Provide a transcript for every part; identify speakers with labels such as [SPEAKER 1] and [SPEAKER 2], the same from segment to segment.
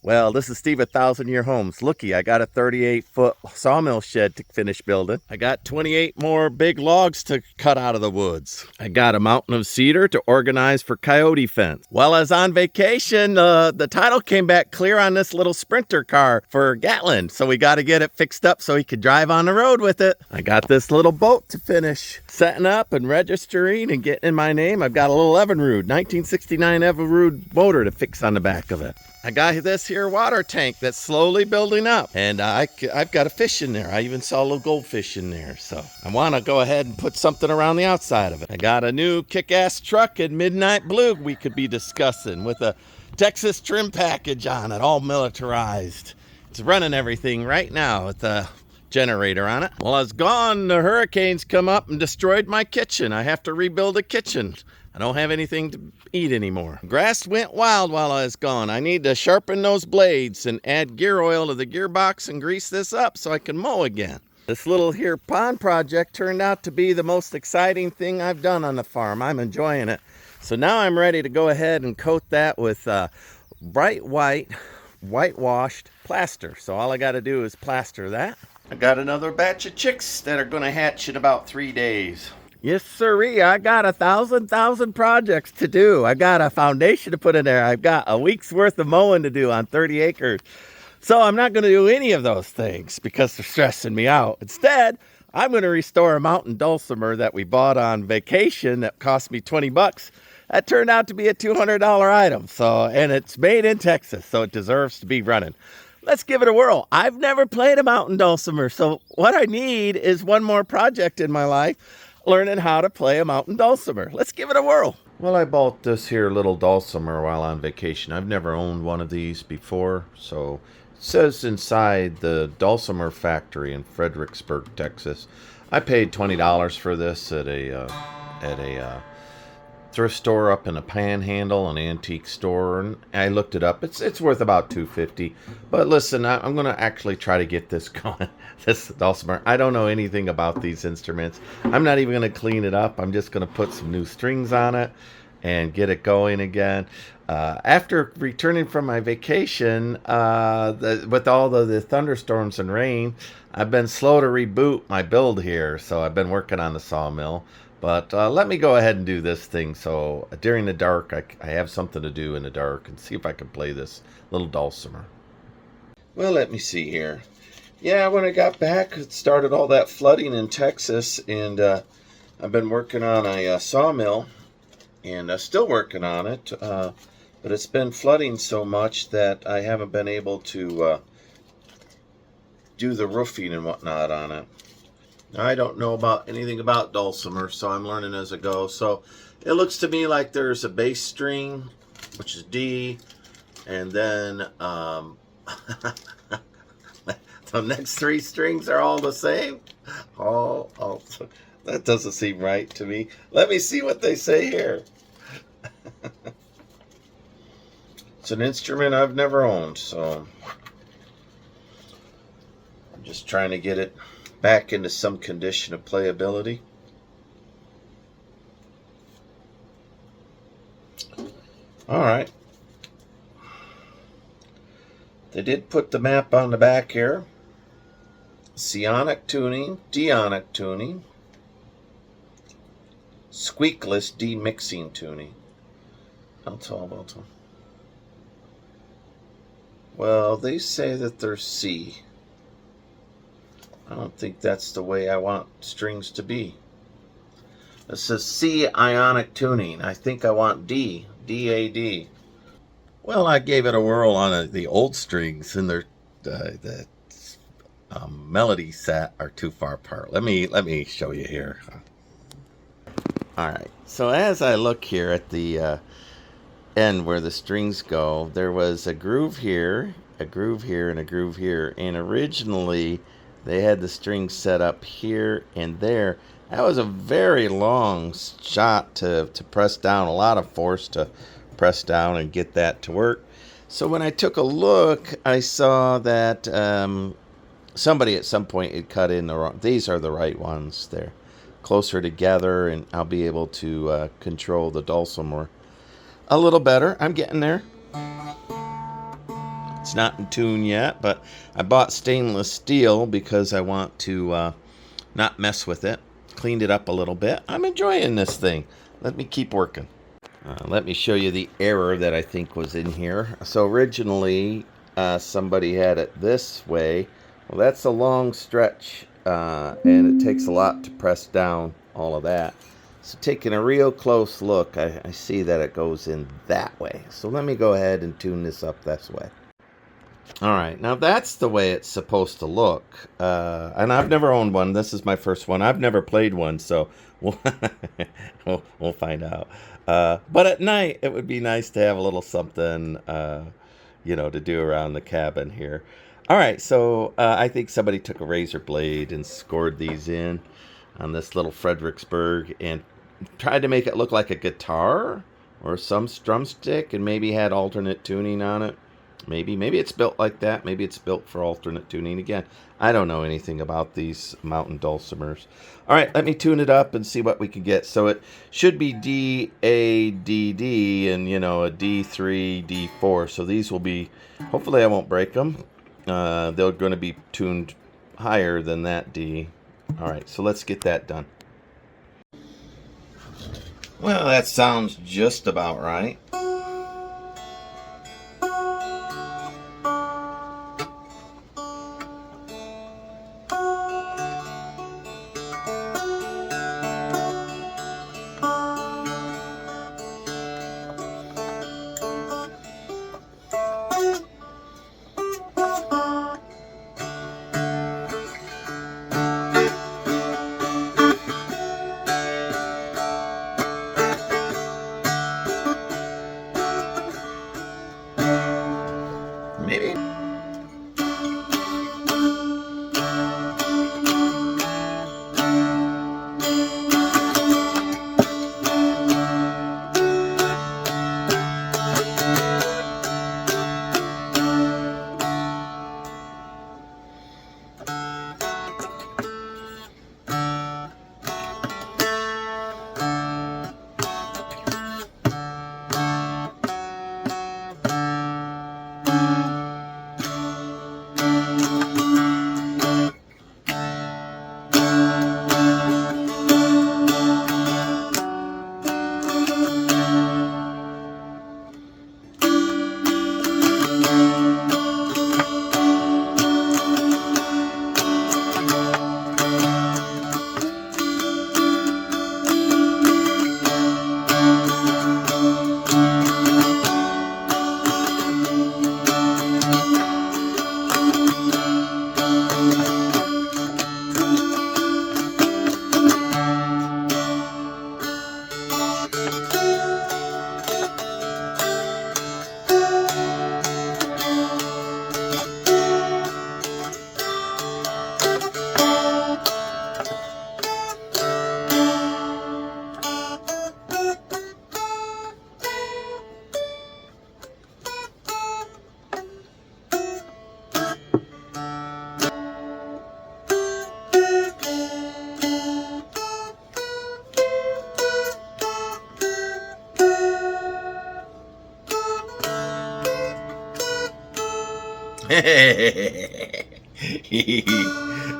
[SPEAKER 1] Well, this is Steve at 1,000-Year Homes. Looky, I got a 38-foot sawmill shed to finish building. I got 28 more big logs to cut out of the woods. I got a mountain of cedar to organize for coyote fence. While I was on vacation, the title came back clear on this little Sprinter car for Gatlin, so we got to get it fixed up so he could drive on the road with it. I got this little boat to finish setting up and registering and getting in my name. I've got a little Evinrude, 1969 Evinrude motor to fix on the back of it. I got this here water tank that's slowly building up, and I've got a fish in there. I even saw a little goldfish in there, so I want to go ahead and put something around the outside of it. I got a new kick-ass truck in midnight blue we could be discussing with a Texas trim package on it, all militarized. It's running everything right now with the generator on it. While I was gone, the hurricanes come up and destroyed my kitchen. I have to rebuild the kitchen. I don't have anything to eat anymore. Grass went wild while I was gone. I need to sharpen those blades and add gear oil to the gearbox and grease this up so I can mow again. This little here pond project turned out to be the most exciting thing I've done on the farm. I'm enjoying it. So now I'm ready to go ahead and coat that with bright white, whitewashed plaster. So all I got to do is plaster that. I got another batch of chicks that are going to hatch in about 3 days. Yes, sirree. I got 1,000 projects to do. I got a foundation to put in there. I've got a week's worth of mowing to do on 30 acres. So I'm not going to do any of those things because they're stressing me out. Instead, I'm going to restore a mountain dulcimer that we bought on vacation that cost me 20 bucks. That turned out to be a $200 item. And it's made in Texas, so it deserves to be running. Let's give it a whirl. I've never played a mountain dulcimer, so what I need is one more project in my life, learning how to play a mountain dulcimer. Let's give it a whirl. Well, I bought this here little dulcimer while on vacation. I've never owned one of these before, so it says inside the Dulcimer Factory in Fredericksburg, Texas. I paid $20 for this at a thrift store up in the Panhandle, an antique store, and I looked it up. It's worth about $2.50. But listen, I'm going to actually try to get this going. This dulcimer. I don't know anything about these instruments. I'm not even going to clean it up. I'm just going to put some new strings on it and get it going again. After returning from my vacation, with all the thunderstorms and rain, I've been slow to reboot my build here. So I've been working on the sawmill. But let me go ahead and do this thing so during the dark I have something to do in the dark and see if I can play this little dulcimer. Well, let me see here. Yeah, when I got back, it started all that flooding in Texas, and I've been working on a sawmill, and still working on it, but it's been flooding so much that I haven't been able to do the roofing and whatnot on it. I don't know about anything about dulcimer, so I'm learning as I go. So it looks to me like there's a bass string, which is D, and then the next 3 strings are all the same. Oh, that doesn't seem right to me. Let me see what they say here. It's an instrument I've never owned, so I'm just trying to get it back into some condition of playability. All right. They did put the map on the back here. Psionic tuning, dionic tuning, squeakless demixing tuning. Alto. Well, they say that they're C. I don't think that's the way I want strings to be. This says C ionic tuning. I think I want D, DAD. Well, I gave it a whirl on the old strings, and the melody set are too far apart. Let me show you here. All right. So as I look here at the end where the strings go, there was a groove here, a groove here, and a groove here, and originally they had the strings set up here and there. That was a very long shot to press down, a lot of force to press down and get that to work. So when I took a look, I saw that somebody at some point had cut in the wrong. These are the right ones. They're closer together, and I'll be able to control the dulcimer a little better. I'm getting there. It's not in tune yet, but I bought stainless steel because I want to not mess with it. Cleaned it up a little bit. I'm enjoying this thing. Let me keep working. Let me show you the error that I think was in here. So originally, somebody had it this way. Well, that's a long stretch, and it takes a lot to press down all of that. So taking a real close look, I see that it goes in that way. So let me go ahead and tune this up this way. All right, now that's the way it's supposed to look. And I've never owned one. This is my first one. I've never played one, so we'll, we'll find out. But at night, it would be nice to have a little something, to do around the cabin here. All right, so I think somebody took a razor blade and scored these in on this little Fredericksburg and tried to make it look like a guitar or some drumstick and maybe had alternate tuning on it. Maybe it's built like that. Maybe it's built for alternate tuning. Again, I don't know anything about these mountain dulcimers. All right, let me tune it up and see what we can get. So it should be D, A, D, D, and, a D3, D4. So these will be, hopefully I won't break them. They're going to be tuned higher than that D. All right, so let's get that done. Well, that sounds just about right. Maybe.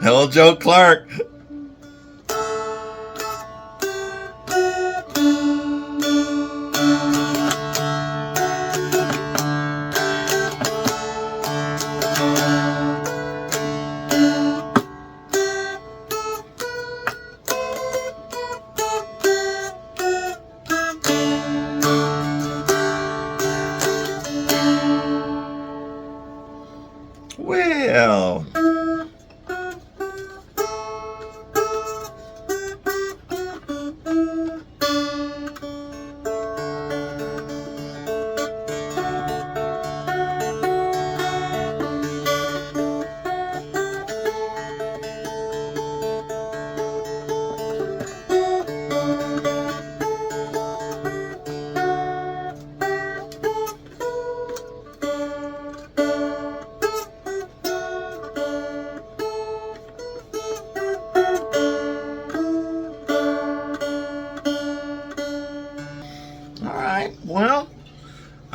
[SPEAKER 1] Hello, Joe Clark. Well,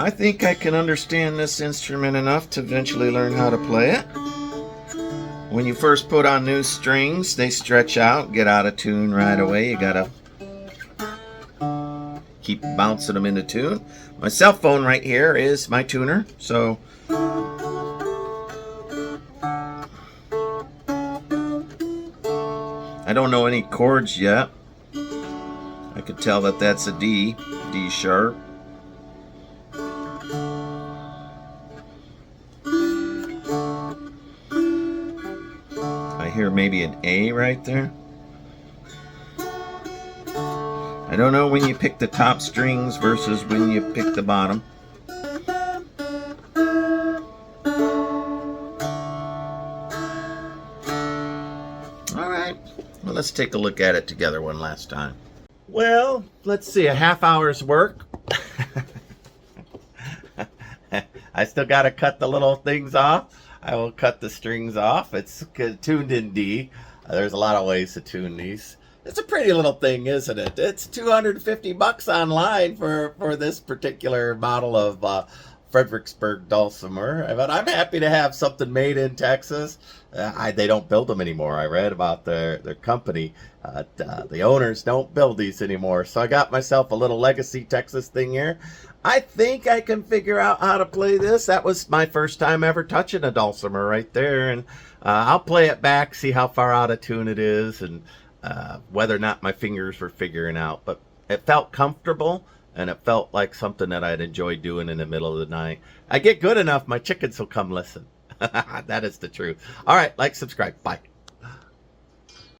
[SPEAKER 1] I think I can understand this instrument enough to eventually learn how to play it. When you first put on new strings, they stretch out, get out of tune right away. You gotta keep bouncing them into tune. My cell phone right here is my tuner, so I don't know any chords yet. I could tell that that's a D sharp. I hear maybe an A right there. I don't know when you pick the top strings versus when you pick the bottom. All right, well, let's take a look at it together one last time. Well, let's see, a half hour's work. I still got to cut the little things off. I will cut the strings off. It's tuned in D. There's a lot of ways to tune these. It's a pretty little thing, isn't it? It's $250 online for this particular model of Fredericksburg dulcimer. But I'm happy to have something made in Texas. They don't build them anymore. I read about their company. The owners don't build these anymore. So I got myself a little legacy Texas thing here. I think I can figure out how to play this. That was my first time ever touching a dulcimer right there. And I'll play it back, see how far out of tune it is, and whether or not my fingers were figuring out. But it felt comfortable, and it felt like something that I'd enjoy doing in the middle of the night. I get good enough, my chickens will come listen. That is the truth. All right, like, subscribe. Bye.